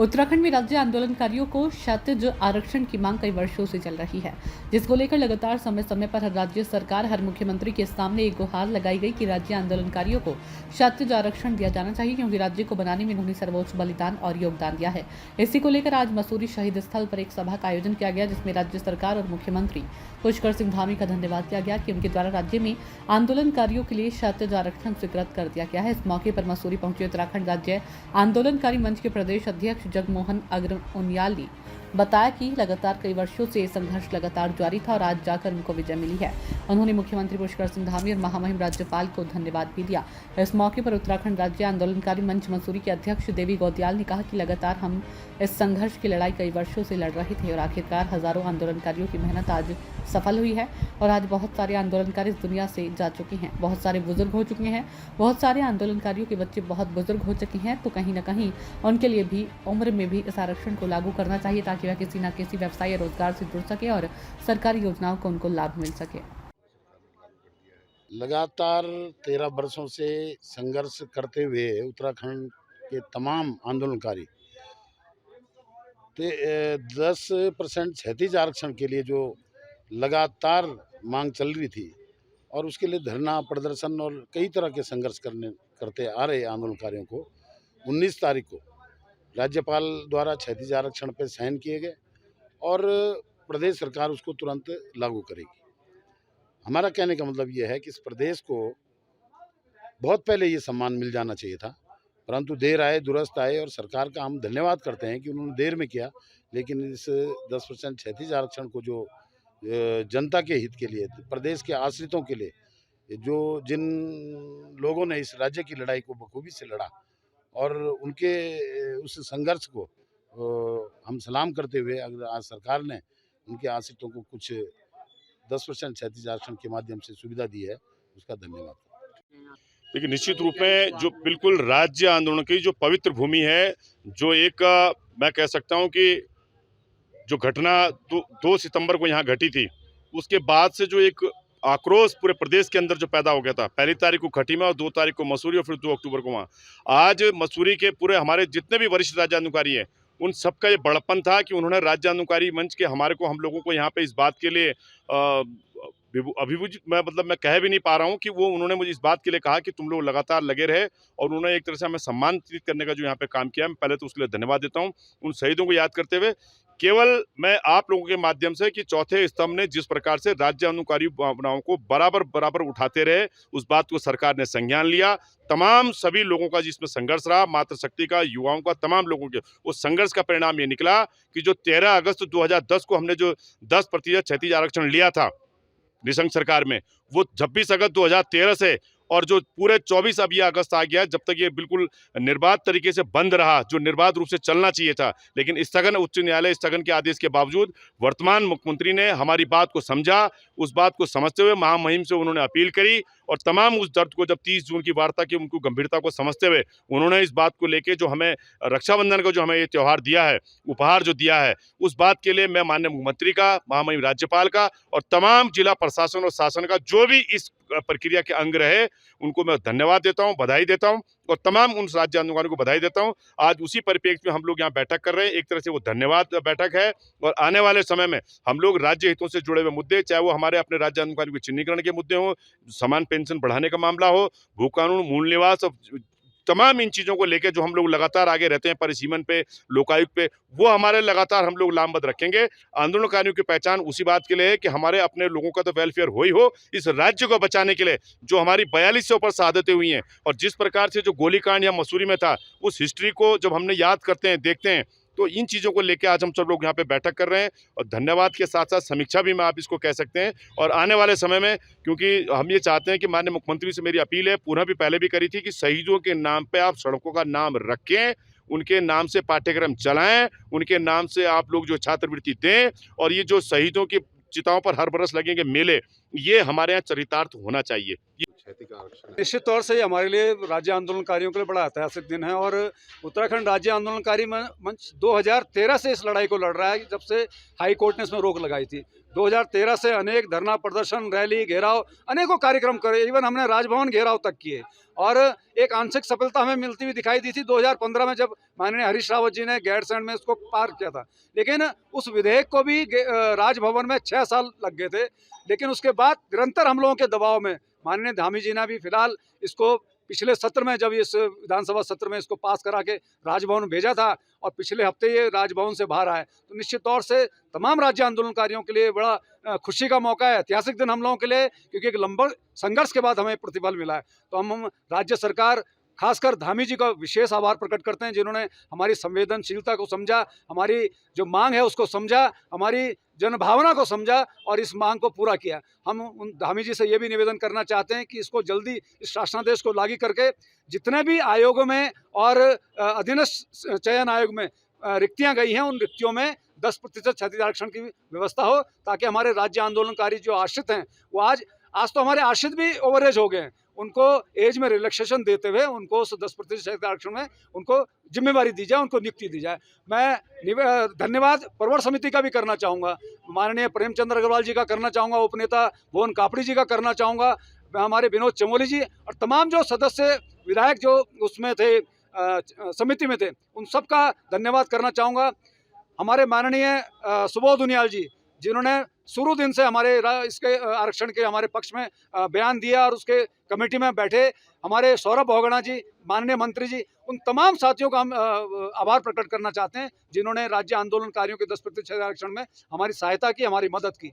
उत्तराखंड में राज्य आंदोलनकारियों को क्षैतिज आरक्षण की मांग कई वर्षों से चल रही है, जिसको लेकर लगातार समय समय पर हर राज्य सरकार, हर मुख्यमंत्री के सामने एक गुहार लगाई गई कि राज्य आंदोलनकारियों को क्षैतिज आरक्षण दिया जाना चाहिए, क्योंकि राज्य को बनाने में इन्होंने सर्वोच्च बलिदान और योगदान दिया है। इसी को लेकर आज मसूरी शहीद स्थल पर एक सभा का आयोजन किया गया, जिसमें राज्य सरकार और मुख्यमंत्री पुष्कर सिंह धामी का धन्यवाद किया गया कि उनके द्वारा राज्य में आंदोलनकारियों के लिए क्षैतिज आरक्षण स्वीकृत कर दिया गया है। इस मौके पर मसूरी पहुंचे उत्तराखंड राज्य आंदोलनकारी मंच के प्रदेश अध्यक्ष जगमोहन अग्रउनियाल ने बताया कि लगातार कई वर्षों से संघर्ष लगातार जारी था और आज जाकर उनको विजय मिली है। उन्होंने मुख्यमंत्री पुष्कर सिंह धामी और महामहिम राज्यपाल को धन्यवाद भी दिया। इस मौके पर उत्तराखंड राज्य आंदोलनकारी मंच मसूरी के अध्यक्ष देवी गौदियाल ने कहा कि लगातार हम इस संघर्ष की लड़ाई कई वर्षों से लड़ रहे थे और आखिरकार हजारों आंदोलनकारियों की मेहनत आज सफल हुई है और आज बहुत सारे आंदोलनकारी इस दुनिया से जा चुके हैं, बहुत सारे बुजुर्ग हो चुके हैं, बहुत सारे आंदोलनकारियों के बच्चे बहुत बुजुर्ग हो चुके हैं, तो कहीं ना कहीं उनके लिए भी उम्र में भी इस आरक्षण को लागू करना चाहिए ताकि वह किसी न किसी व्यवसाय या रोजगार से जुड़ सके और सरकारी योजनाओं को उनको लाभ मिल सके। लगातार 13 वर्षों से संघर्ष करते हुए उत्तराखंड के तमाम आंदोलनकारी 10% क्षैतिज आरक्षण के लिए जो लगातार मांग चल रही थी और उसके लिए धरना प्रदर्शन और कई तरह के संघर्ष करते आ रहे आंदोलनकारियों को 19 तारीख को राज्यपाल द्वारा क्षैतिज आरक्षण पर साइन किए गए और प्रदेश सरकार उसको तुरंत लागू करेगी। हमारा कहने का मतलब ये है कि इस प्रदेश को बहुत पहले ये सम्मान मिल जाना चाहिए था, परंतु देर आए दुरुस्त आए और सरकार का हम धन्यवाद करते हैं कि उन्होंने देर में किया, लेकिन इस 10% क्षैतिज आरक्षण को जो जनता के हित के लिए, प्रदेश के आश्रितों के लिए, जो जिन लोगों ने इस राज्य की लड़ाई को बखूबी से लड़ा और उनके उस संघर्ष को हम सलाम करते हुए अगर आज सरकार ने उनके आश्रितों को कुछ 10% क्षैतिज आरक्षण के माध्यम से सुविधा दी है, उसका धन्यवाद। देखिए, निश्चित रूप में जो बिल्कुल राज्य आंदोलन की जो पवित्र भूमि है, जो एक मैं कह सकता हूं कि जो घटना 2 सितंबर को यहाँ घटी थी, उसके बाद से जो एक आक्रोश पूरे प्रदेश के अंदर जो पैदा हो गया था, पहली तारीख को खटी में और 2 तारीख को मसूरी और फिर 2 अक्टूबर को वहाँ। आज मसूरी के पूरे हमारे जितने भी वरिष्ठ राज्य आंदोलनकारी हैं, उन सबका ये बड़प्पन था कि उन्होंने राज्य आंदोलनकारी मंच के हम लोगों को यहाँ पे इस बात के लिए अभिभूत मैं कह भी नहीं पा रहा हूँ कि वो उन्होंने मुझे इस बात के लिए कहा कि तुम लोग लगातार लगे रहे और उन्होंने एक तरह से हमें सम्मानित करने का जो यहाँ पे काम किया, मैं पहले तो उसके लिए धन्यवाद देता हूँ। उन शहीदों को याद करते हुए केवल मैं आप लोगों के माध्यम से कि चौथे स्तंभ ने जिस प्रकार से राज्य आंदोलनकारी भावनाओं को बराबर उठाते रहे, उस बात को सरकार ने संज्ञान लिया। तमाम सभी लोगों का जिसमें संघर्ष रहा, मातृशक्ति का, युवाओं का, तमाम लोगों के उस संघर्ष का परिणाम ये निकला कि जो 13 अगस्त 2010 को हमने जो 10% क्षैतिज आरक्षण लिया था निशंक सरकार में, वो 26 अगस्त 2013 से और जो पूरे 24 अब ये अगस्त आ गया, जब तक ये बिल्कुल निर्बाध तरीके से बंद रहा, जो निर्बाध रूप से चलना चाहिए था, लेकिन उच्च न्यायालय स्थगन के आदेश के बावजूद वर्तमान मुख्यमंत्री ने हमारी बात को समझा। उस बात को समझते हुए महामहिम से उन्होंने अपील करी और तमाम उस दर्द को जब 30 जून की वार्ता की उनको गंभीरता को समझते हुए उन्होंने इस बात को लेके जो हमें रक्षाबंधन को जो हमें ये त्यौहार दिया है, उपहार जो दिया है, उस बात के लिए मैं माननीय मुख्यमंत्री का, महामहिम राज्यपाल का और तमाम जिला प्रशासन और शासन का जो भी इस प्रक्रिया के अंग रहे, उनको मैं धन्यवाद देता हूं, बधाई देता हूं और तमाम उन राज्य आंदोलनकारियों को बधाई देता हूं। आज उसी परिप्रेक्ष्य में हम लोग यहाँ बैठक कर रहे हैं, एक तरह से वो धन्यवाद बैठक है और आने वाले समय में हम लोग राज्य हितों से जुड़े हुए मुद्दे, चाहे वो हमारे अपने राज्य आंदोलनकारियों के चिन्हीकरण के मुद्दे हों, समान पेंशन बढ़ाने का मामला हो, भू कानून, मूल निवास और तमाम इन चीज़ों को लेकर जो हम लोग लगातार आगे रहते हैं, परिसीमन पे, लोकायुक्त पे, वो हमारे लगातार हम लोग लामबंद रखेंगे। आंदोलनकारियों की पहचान उसी बात के लिए है कि हमारे अपने लोगों का तो वेलफेयर हो इस राज्य को बचाने के लिए जो हमारी 42 से ऊपर शहादतें हुई हैं और जिस प्रकार से जो गोलीकांड या मसूरी में था, उस हिस्ट्री को जब हमने याद करते हैं, देखते हैं, तो इन चीज़ों को लेकर आज हम सब लोग यहाँ पे बैठक कर रहे हैं और धन्यवाद के साथ साथ समीक्षा भी मैं आप इसको कह सकते हैं। और आने वाले समय में, क्योंकि हम ये चाहते हैं कि माननीय मुख्यमंत्री से मेरी अपील है, पुनः भी पहले भी करी थी कि शहीदों के नाम पे आप सड़कों का नाम रखें, उनके नाम से पाठ्यक्रम चलाएं, उनके नाम से आप लोग जो छात्रवृत्ति दें और ये जो शहीदों की चिताओं पर हर बरस लगेंगे मेले, ये हमारे यहाँ चरितार्थ होना चाहिए। क्षति का आरक्षण? निश्चित तौर से ये हमारे लिए राज्य आंदोलनकारियों के लिए बड़ा ऐतिहासिक दिन है और उत्तराखंड राज्य आंदोलनकारी मंच 2013 से इस लड़ाई को लड़ रहा है, जब से हाई कोर्ट ने इसमें रोक लगाई थी। 2013 से अनेक धरना प्रदर्शन, रैली, घेराव, अनेकों कार्यक्रम करे, इवन हमने राजभवन घेराव तक किए और एक आंशिक सफलता हमें मिलती हुई दिखाई दी थी 2015 में, जब माननीय हरीश रावत जी ने गैरसैंण में इसको पार किया था। लेकिन उस विधेयक को भी राजभवन में 6 साल लग गए थे। लेकिन उसके बाद निरंतर हम लोगों के दबाव में माननीय धामी जी ने भी फिलहाल इसको पिछले सत्र में, जब इस विधानसभा सत्र में इसको पास करा के राजभवन भेजा था और पिछले हफ्ते ये राजभवन से बाहर आए, तो निश्चित तौर से तमाम राज्य आंदोलनकारियों के लिए बड़ा खुशी का मौका है, ऐतिहासिक दिन हम लोगों के लिए, क्योंकि एक लंबे संघर्ष के बाद हमें प्रतिफल मिला है। तो हम राज्य सरकार, खासकर धामी जी का विशेष आभार प्रकट करते हैं, जिन्होंने हमारी संवेदनशीलता को समझा, हमारी जो मांग है उसको समझा, हमारी जनभावना को समझा और इस मांग को पूरा किया। हम उन धामी जी से ये भी निवेदन करना चाहते हैं कि इसको जल्दी इस शासनादेश को लागू करके जितने भी आयोगों में और अधीनस्थ चयन आयोग में रिक्तियां गई हैं, उन रिक्तियों में 10% क्षति आरक्षण की व्यवस्था हो, ताकि हमारे राज्य आंदोलनकारी जो आश्रित हैं वो आज तो हमारे आश्रित भी ओवरेज हो गए हैं, उनको एज में रिलैक्सेशन देते हुए उनको उस 10% क्षति आरक्षण में उनको जिम्मेवारी दी जाए, उनको नियुक्ति दी जाए। मैं धन्यवाद प्रवर समिति का भी करना चाहूँगा, माननीय प्रेमचंद्र अग्रवाल जी का करना चाहूँगा, उपनेता भुवन कापड़ी जी का करना चाहूँगा, हमारे विनोद चमोली जी और तमाम जो सदस्य विधायक जो उसमें थे, समिति में थे, उन सब का धन्यवाद करना चाहूँगा। हमारे माननीय सुबोध उनियाल जी, जिन्होंने शुरू दिन से हमारे इसके आरक्षण के हमारे पक्ष में बयान दिया और उसके कमेटी में बैठे, हमारे सौरभ भोगना जी, माननीय मंत्री जी, उन तमाम साथियों का हम आभार प्रकट करना चाहते हैं, जिन्होंने राज्य आंदोलनकारियों के 10% आरक्षण में हमारी सहायता की, हमारी मदद की।